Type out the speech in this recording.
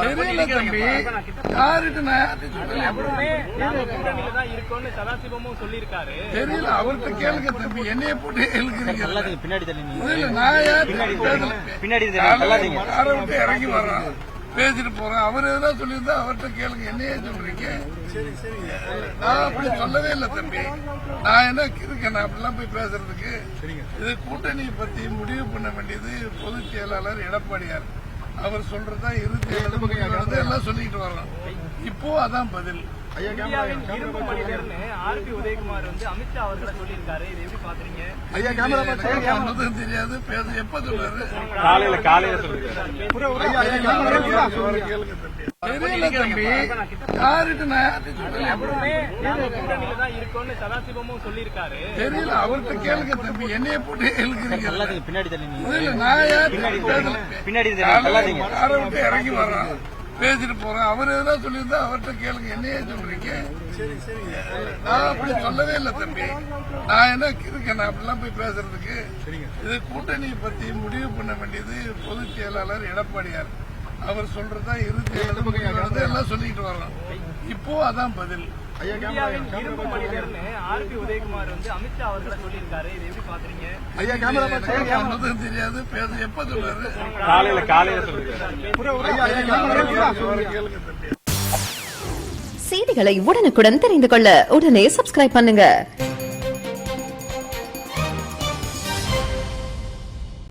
தெரியல தம்பி, யாருட்டு தெரியல. அவர்கிட்ட கேளுங்க தம்பி, என்னைய போட்டு எழுக்கிறீங்க. பின்னாடி யாரை விட்டு இறங்கி வர்றான், பேசிட்டு போறேன். அவர் எதனா சொல்லியிருந்தா அவர்கிட்ட கேளுங்க, என்னையே சொல்றீங்க. நான் அப்படி சொல்லவே இல்லை தம்பி. நான் என்ன இருக்கேன், நான் அப்படிலாம் போய் பேசுறதுக்கு. இது கூட்டணியை பத்தி முடிவு பண்ண வேண்டியது பொதுச் செயலாளர் எடப்பாடியார். அவர் சொல்றதா இறுதி எல்லாம் சொல்லிட்டு வர்றோம். இப்போ அதான் பதில். இரும்பு மனிதர்னு ஆர்பி உதயகுமார் அமித்ஷா அவர்களை சொல்லியிருக்காரு. இதை எப்படி பாக்குறீங்க? தெரியாது, பேச எப்ப சொல்றாரு? காலையில தெரியல தம்பி, யாருட்டு சதாசிவமும் சொல்லியிருக்காரு. தெரியல. அவர்கிட்ட கேளுங்க தம்பி, என்னைய போட்டு எழுக்கிறீங்க. பின்னாடி பின்னாடி யாரை விட்டு இறங்கி வர்றான், பேசிட்டு போறேன். அவர் எதனா சொல்லியிருந்தா அவர்கிட்ட கேளுங்க, என்னையே சொல்றீங்க. நான் அப்படி சொல்லவே இல்லை தம்பி. நான் என்ன இருக்கேன், நான் அப்படிலாம் போய் பேசுறதுக்கு. இது கூட்டணியை பத்தி முடிவு பண்ண வேண்டியது பொதுச் செயலாளர் எடப்பாடியார். அவர் சொல்றதா இறுதி எல்லாம் சொல்லிட்டு வர்றோம். இப்போ அதான் பதில். இரும்பு மனிதர்னு ஆர்பி உதயகுமார் அமித்ஷா அவர்களை சொல்லியிருக்காரு. இதை எப்படி பாக்குறீங்க? தெரியாது, பேச எப்ப சொல்றாரு? காலையில செய்திகளை உடனுக்குடன் தெரிந்து கொள்ள உடனே சப்ஸ்கிரைப் பண்ணுங்க.